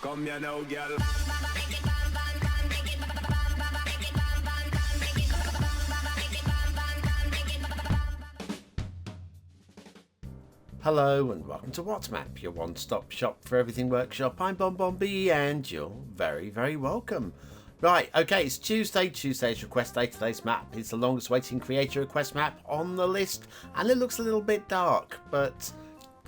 Come here now, girl. Hello and welcome to wxMap, your one-stop shop for everything workshop. I'm BonBonB and you're very, very welcome. Right, okay, it's Tuesday. Tuesday's request day. Today's map is the longest waiting creator request map on the list, and it looks a little bit dark, but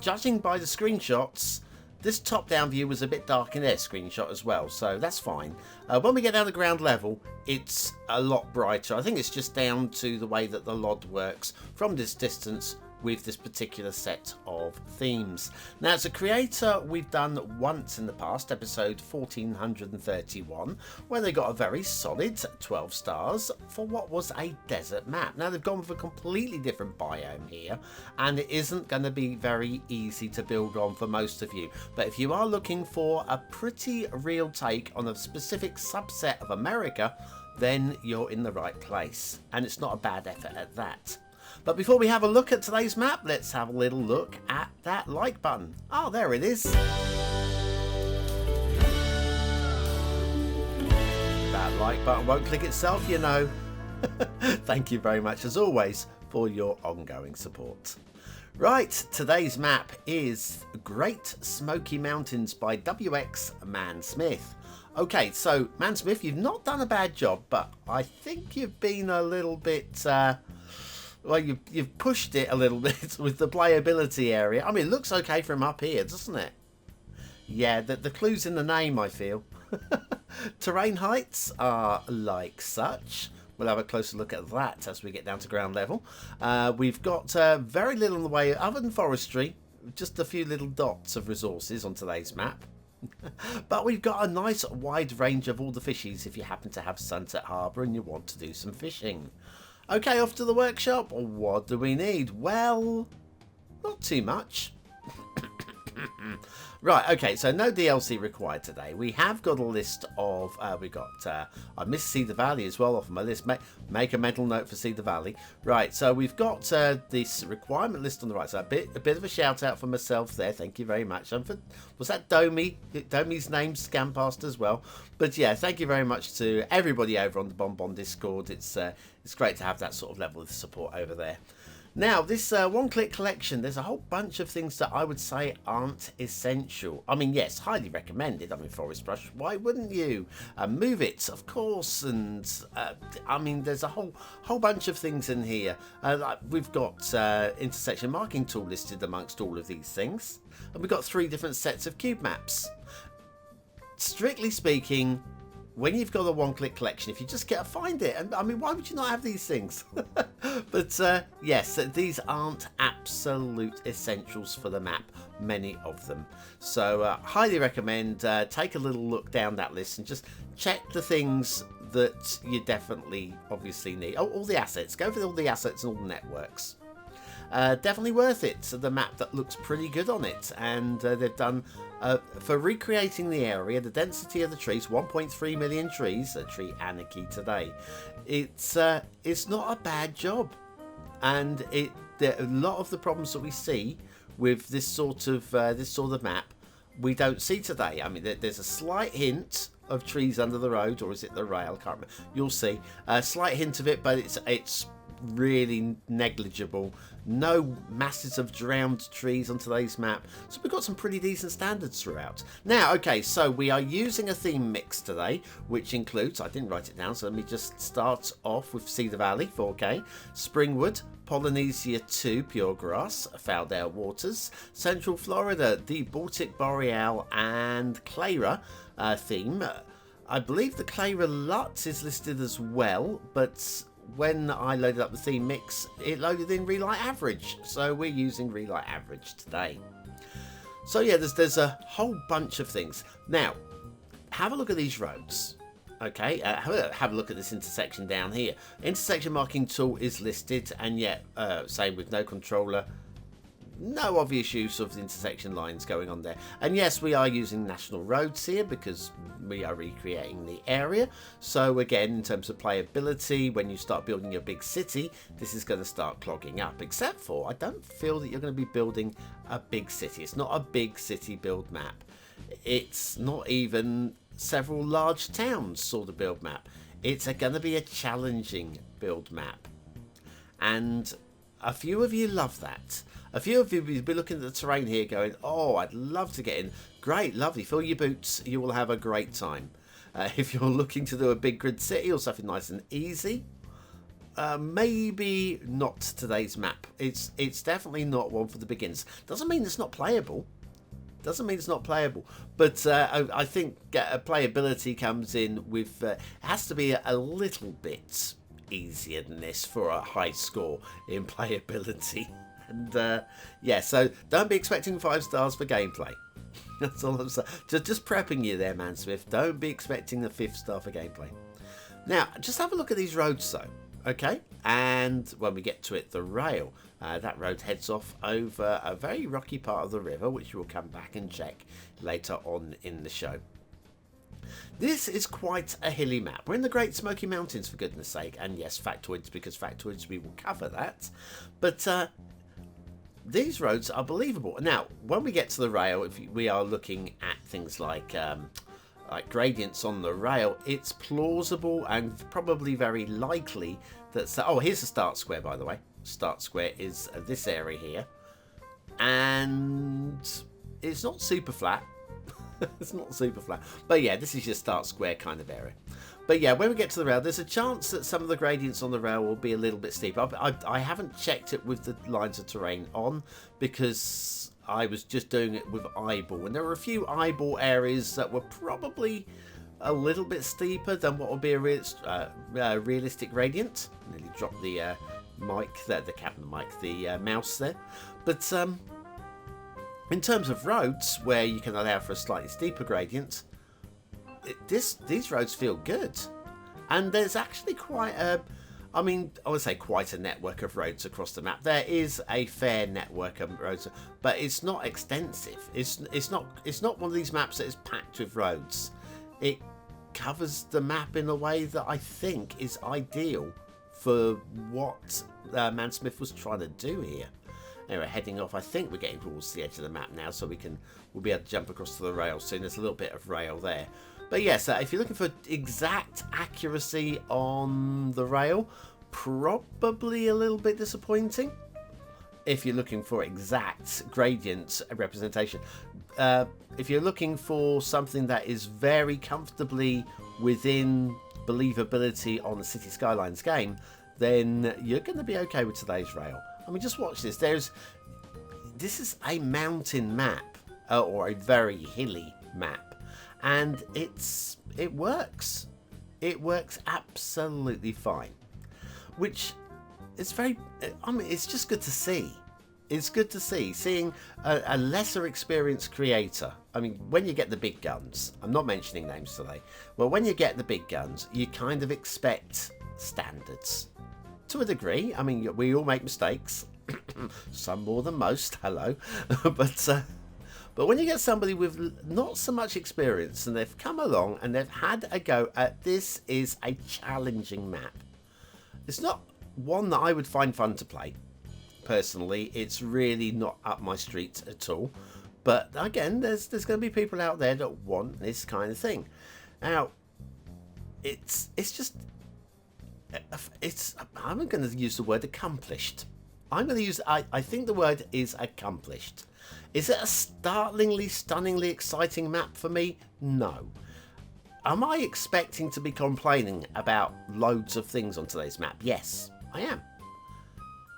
judging by the screenshots, this top-down view was a bit dark in their screenshot as well, so that's fine. When we get down to ground level, it's a lot brighter. I think it's just down to the way that the LOD works from this distance with this particular set of themes. Now, as a creator, we've done once in the past, episode 1431, where they got a very solid 12 stars for what was a desert map. Now, they've gone with a completely different biome here, and it isn't going to be very easy to build on for most of you. But if you are looking for a pretty real take on a specific subset of America, then you're in the right place. And it's not a bad effort at that. But before we have a look at today's map, let's have a little look at that like button. Oh, there it is. That like button won't click itself, you know. Thank you very much, as always, for your ongoing support. Right, today's map is Great Smoky Mountains by wxManSmith. Okay, so ManSmith, you've not done a bad job, but I think you've been a little bit... well, you've pushed it a little bit with the playability area. I mean, it looks okay from up here, doesn't it? Yeah, the clue's in the name, I feel. Terrain heights are like such. We'll have a closer look at that as we get down to ground level. We've got very little in the way, other than forestry, just a few little dots of resources on today's map. But we've got a nice wide range of all the fishies if you happen to have Sunset Harbour and you want to do some fishing. Okay, off to the workshop. What do we need? Well, not too much. Right, okay, so no DLC required today. We have got a list of, we got, I missed Cedar Valley as well off my list. Make a mental note for Cedar Valley. Right, so we've got this requirement list on the right side. A bit of a shout out for myself there. Thank you very much. Was that Domi? Domi's name scanned past as well. But yeah, thank you very much to everybody over on the BonBon Discord. It's great to have that sort of level of support over there. Now, this one-click collection, there's a whole bunch of things that I would say aren't essential. I mean, yes, highly recommended. I mean, Forest Brush, why wouldn't you? Move It, of course, and I mean, there's a whole bunch of things in here. Like we've got intersection marking tool listed amongst all of these things, and we've got 3 different sets of cube maps. Strictly speaking, when you've got a one-click collection, if you just get to find it, and I mean, why would you not have these things? But yes, these aren't absolute essentials for the map, many of them. So highly recommend take a little look down that list and just check the things that you definitely obviously need. Oh, all the assets. Go for all the assets and all the networks. Definitely worth it. So the map that looks pretty good on it, and they've done for recreating the area, the density of the trees, 1.3 million trees, a tree anarchy today. It's not a bad job, and a lot of the problems that we see with this sort of map we don't see today. I mean, there's a slight hint of trees under the road, or is it the rail? Can't remember. You'll see a slight hint of it, but it's really negligible. No masses of drowned trees on today's map, so we've got some pretty decent standards throughout. Now, okay, so we are using a theme mix today, which includes, I didn't write it down, so let me just start off with Cedar Valley 4K, Springwood, Polynesia 2 Pure Grass, Faldale Waters, Central Florida, the Baltic Boreal, and Clara theme. I believe the Clara LUT is listed as well, but when I loaded up the theme mix, it loaded in Relight Average, so we're using Relight Average today. So yeah, there's a whole bunch of things. Now, have a look at these roads. Okay, have a look at this intersection down here. Intersection marking tool is listed, and yet, same with no controller. No obvious use of the intersection lines going on there. And yes, we are using national roads here because we are recreating the area. So again, in terms of playability, when you start building your big city, this is going to start clogging up. Except for, I don't feel that you're going to be building a big city. It's not a big city build map. It's not even several large towns sort of build map. It's going to be a challenging build map. And a few of you love that. A few of you will be looking at the terrain here going, oh, I'd love to get in. Great, lovely. Fill your boots. You will have a great time. If you're looking to do a big grid city or something nice and easy, maybe not today's map. It's definitely not one for the beginners. Doesn't mean it's not playable. Doesn't mean it's not playable. But I think playability comes in with... it has to be a little bit easier than this for a high score in playability. And yeah, so don't be expecting 5 stars for gameplay. That's all I'm saying. Just prepping you there, ManSmith. Don't be expecting the 5th star for gameplay. Now, just have a look at these roads, though. Okay, and when we get to it, the rail. That road heads off over a very rocky part of the river, which we'll come back and check later on in the show. This is quite a hilly map. We're in the Great Smoky Mountains, for goodness sake. And yes, factoids, because factoids, we will cover that. But these roads are believable. Now, when we get to the rail, if we are looking at things like gradients on the rail, it's plausible and probably very likely that... oh, here's the start square, by the way. Start square is this area here. And it's not super flat. It's not super flat. But yeah, this is your start square kind of area. But yeah, when we get to the rail, there's a chance that some of the gradients on the rail will be a little bit steep. I haven't checked it with the lines of terrain on because I was just doing it with eyeball. And there were a few eyeball areas that were probably a little bit steeper than what would be a realistic gradient. Nearly dropped the mic there, the cap of the mic, the mouse there. But in terms of roads where you can allow for a slightly steeper gradient, these roads feel good. And there's actually quite a... I mean, I would say quite a network of roads across the map. There is a fair network of roads, but it's not extensive. It's not one of these maps that is packed with roads. It covers the map in a way that I think is ideal for what ManSmith was trying to do here. Anyway, heading off, I think we're getting towards the edge of the map now, so we'll be able to jump across to the rail soon. There's a little bit of rail there. But yes, if you're looking for exact accuracy on the rail, probably a little bit disappointing. If you're looking for exact gradient representation, if you're looking for something that is very comfortably within believability on the Cities Skylines game, then you're going to be okay with today's rail. I mean, just watch this. This is a mountain map, or a very hilly map, and it works. It works absolutely fine, which is very... I mean, it's just good to see. It's good to see, seeing a lesser experienced creator. I mean, when you get the big guns, I'm not mentioning names today, well, when you get the big guns, you kind of expect standards. To a degree. I mean, we all make mistakes. Some more than most. Hello. But when you get somebody with not so much experience and they've come along and they've had a go at this is a challenging map. It's not one that I would find fun to play. Personally, it's really not up my street at all. But again, there's going to be people out there that want this kind of thing. Now, it's just... I'm going to use the word accomplished. I'm going to use... I think the word is accomplished. Is it a startlingly, stunningly exciting map for me? No. Am I expecting to be complaining about loads of things on today's map? Yes, I am.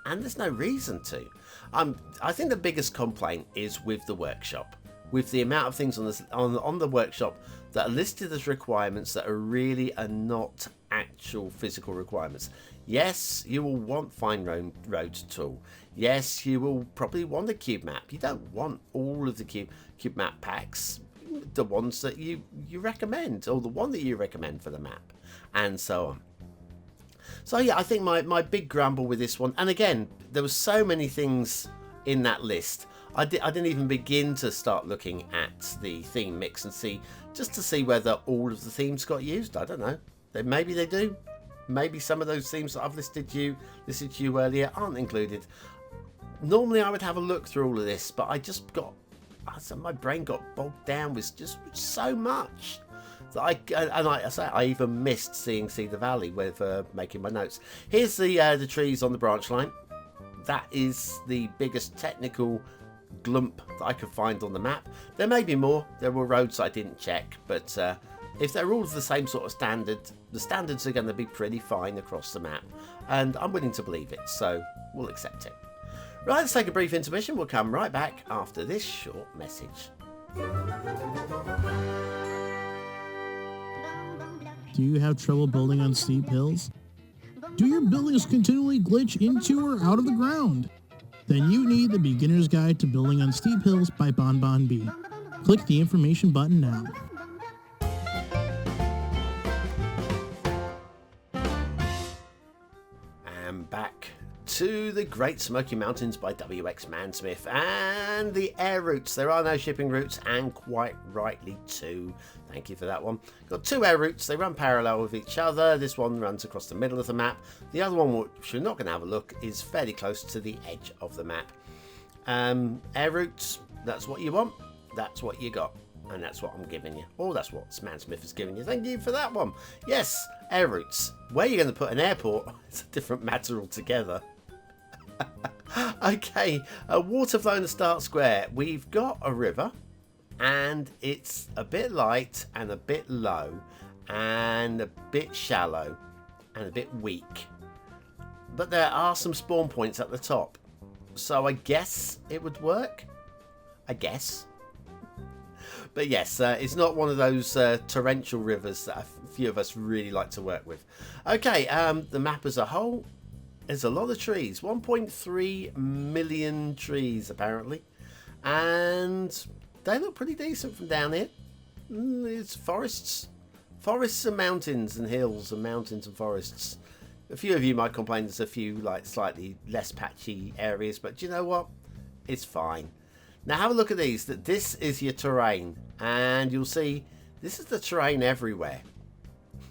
And there's no reason to. I think the biggest complaint is with the workshop. With the amount of things on the workshop that are listed as requirements that are not actual physical requirements. Yes, you will want fine road tool. Yes, you will probably want a cube map. You don't want all of the cube map packs, the ones that you recommend, or the one that you recommend for the map, and so on. So yeah, I think my big grumble with this one, and again, there were so many things in that list. I didn't even begin to start looking at the theme mix and see whether all of the themes got used. I don't know. Maybe they do. Maybe some of those themes that I've listed to you earlier aren't included. Normally I would have a look through all of this, but I just got my brain got bogged down with just so much. So I even missed seeing Cedar Valley with making my notes. Here's the trees on the branch line. That is the biggest technical glump that I could find on the map. There may be more. There were roads I didn't check, but if they're all the same sort of standard, the standards are going to be pretty fine across the map, and I'm willing to believe it, so we'll accept it. Right, let's take a brief intermission. We'll come right back after this short message. Do you have trouble building on steep hills? Do your buildings continually glitch into or out of the ground? Then you need the Beginner's Guide to Building on Steep Hills by BonBonB. Click the information button now. And back to the Great Smoky Mountains by wxManSmith and the air routes. There are no shipping routes, and quite rightly too. Thank you for that one. Got two air routes. They run parallel with each other. This one runs across the middle of the map. The other one, which we're not going to have a look, is fairly close to the edge of the map. Air routes, that's what you want. That's what you got. And that's what I'm giving you. Oh, that's what SimCity is giving you. Thank you for that one. Yes, air routes. Where you're going to put an airport, it's a different matter altogether. Okay, a water flow in the start square. We've got a river, and it's a bit light and a bit low and a bit shallow and a bit weak. But there are some spawn points at the top. So I guess it would work. I guess. But yes, it's not one of those torrential rivers that a few of us really like to work with. Okay, the map as a whole, there's a lot of trees. 1.3 million trees, apparently. And they look pretty decent from down here. It's forests. Forests and mountains and hills and mountains and forests. A few of you might complain there's a few like slightly less patchy areas, but do you know what? It's fine. Now have a look at these. This is your terrain, and you'll see this is the terrain everywhere.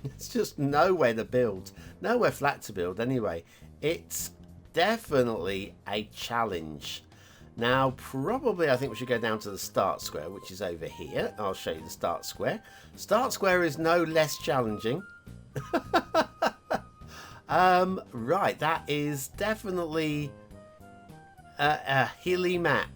It's just nowhere to build, nowhere flat to build anyway. It's definitely a challenge. Now probably I think we should go down to the start square, which is over here. I'll show you the start square. Start square is no less challenging. Right, that is definitely a hilly map.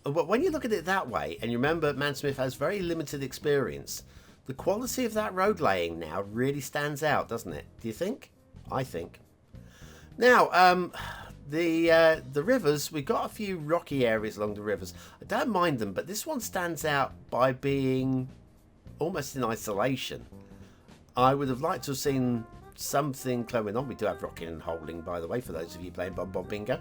But when you look at it that way, and you remember ManSmith has very limited experience, the quality of that road laying now really stands out, doesn't it? Do you think? I think. Now, the rivers, we've got a few rocky areas along the rivers. I don't mind them, but this one stands out by being almost in isolation. I would have liked to have seen something going on. We do have rocking and holding, by the way, for those of you playing BonBonBingo.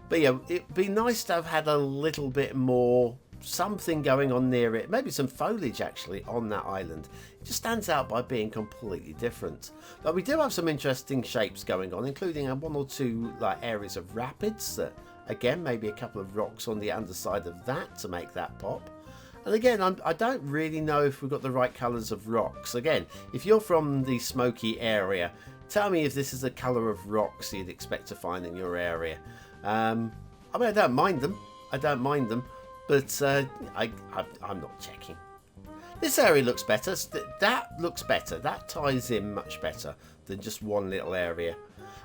But yeah, it'd be nice to have had a little bit more something going on near it. Maybe some foliage actually on that island. It just stands out by being completely different. But we do have some interesting shapes going on, including one or two like areas of rapids. That again, maybe a couple of rocks on the underside of that to make that pop. And again, I don't really know if we've got the right colours of rocks. Again, if you're from the Smoky area, tell me if this is the colour of rocks you'd expect to find in your area. I mean, I don't mind them. I don't mind them. But I'm not checking. This area looks better. That looks better. That ties in much better than just one little area.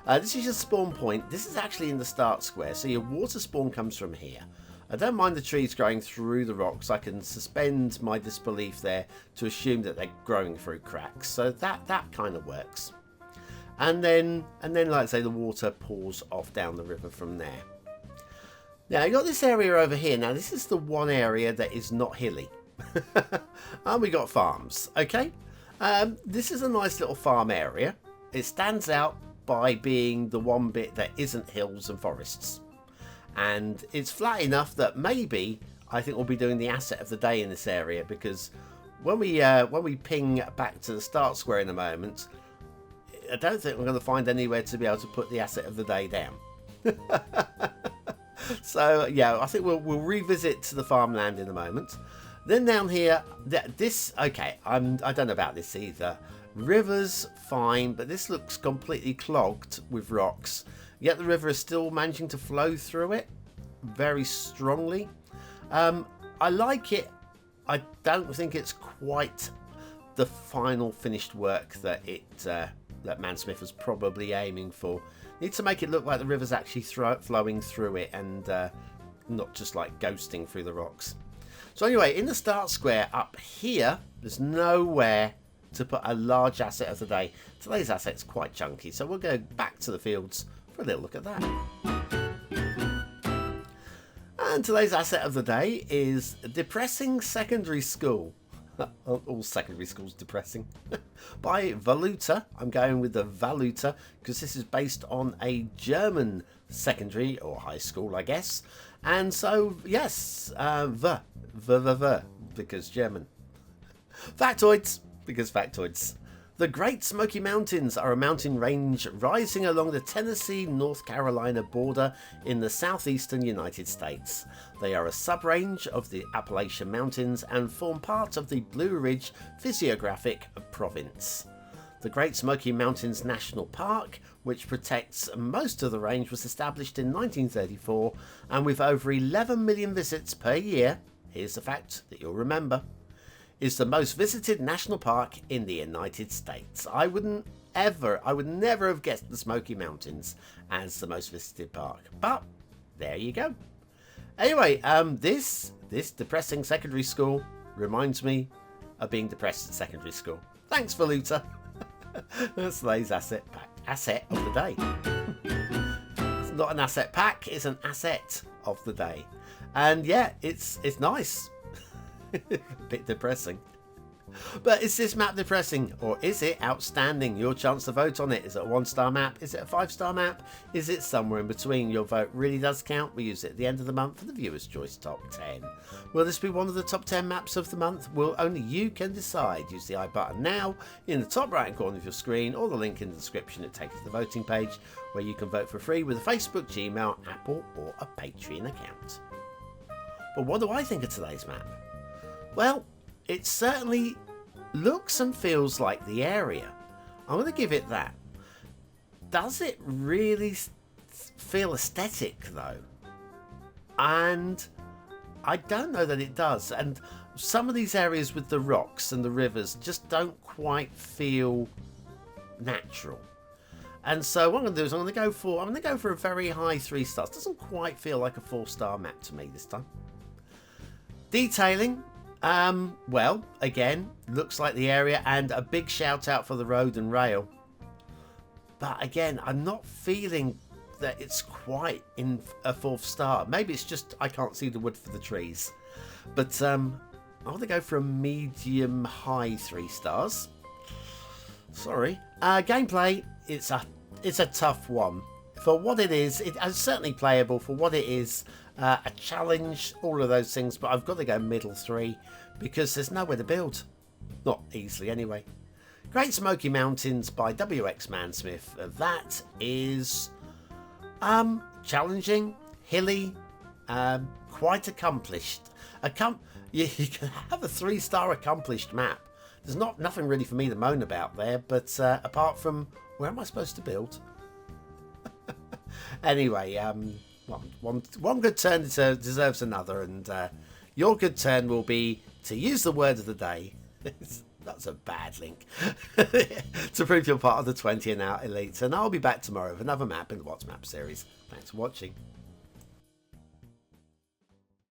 This is your spawn point. This is actually in the start square. So your water spawn comes from here. I don't mind the trees growing through the rocks. I can suspend my disbelief there to assume that they're growing through cracks. So that kind of works. And then like I say, the water pours off down the river from there. Now you got this area over here. Now this is the one area that is not hilly. And we got farms. Okay. This is a nice little farm area. It stands out by being the one bit that isn't hills and forests. And it's flat enough that maybe I think we'll be doing the asset of the day in this area, because when we ping back to the start square in a moment, I don't think we're going to find anywhere to be able to put the asset of the day down. So yeah, I think we'll revisit to the farmland in a moment. Then down here, okay, I don't know about this either. Rivers fine, but this looks completely clogged with rocks. Yet the river is still managing to flow through it very strongly. I like it. I don't think it's quite the final finished work that that ManSmith was probably aiming for. Need to make it look like the river's actually flowing through it and not just like ghosting through the rocks. So anyway, in the start square up here, there's nowhere to put a large asset of the day. Today's asset's quite chunky, so we'll go back to the fields for a little look at that. And today's asset of the day is Depressing Secondary School. All secondary schools depressing. By Waluter. I'm going with the Waluter because this is based on a German secondary or high school, I guess. And so, yes, because German. Factoids, because factoids. The Great Smoky Mountains are a mountain range rising along the Tennessee-North Carolina border in the southeastern United States. They are a sub-range of the Appalachian Mountains and form part of the Blue Ridge Physiographic Province. The Great Smoky Mountains National Park, which protects most of the range, was established in 1934, and with over 11 million visits per year, here's the fact that you'll remember, is the most visited national park in the United States. I would never have guessed the Smoky Mountains as the most visited park, but there you go. Anyway, this depressing secondary school reminds me of being depressed at secondary school. Thanks, Waluter. That's today's asset of the day. It's not an asset pack, it's an asset of the day. And yeah, it's nice. A bit depressing. But is this map depressing or is it outstanding? Your chance to vote on it. Is it a 1-star map? Is it a 5-star map? Is it somewhere in between? Your vote really does count. We use it at the end of the month for the Viewer's Choice Top 10. Will this be one of the top 10 maps of the month? Well, only you can decide. Use the I button now in the top right corner of your screen or the link in the description. It takes you to the voting page where you can vote for free with a Facebook, Gmail, Apple or a Patreon account. But what do I think of today's map? Well, it certainly looks and feels like the area. I'm going to give it that. Does it really feel aesthetic though? And I don't know that it does. And some of these areas with the rocks and the rivers just don't quite feel natural. And so what I'm going to do is I'm going to go for a very high 3 stars. Doesn't quite feel like a 4-star map to me this time. Detailing. Well, again, looks like the area, and a big shout out for the road and rail. But again, I'm not feeling that it's quite in a 4th star. Maybe it's just I can't see the wood for the trees. But I want to go for a medium high 3 stars. Sorry. Gameplay, it's a tough one. For what it is, it's certainly playable for what it is. A challenge, all of those things, but I've got to go middle 3 because there's nowhere to build. Not easily anyway. Great Smoky Mountains by wxManSmith. That is challenging, hilly, quite accomplished. You can have a 3-star accomplished map. There's nothing really for me to moan about there, but apart from where am I supposed to build? Anyway, one good turn deserves another, and your good turn will be to use the word of the day. That's a bad link. To prove you're part of the 20 and out elites. And I'll be back tomorrow with another map in the What's Map series. Thanks for watching.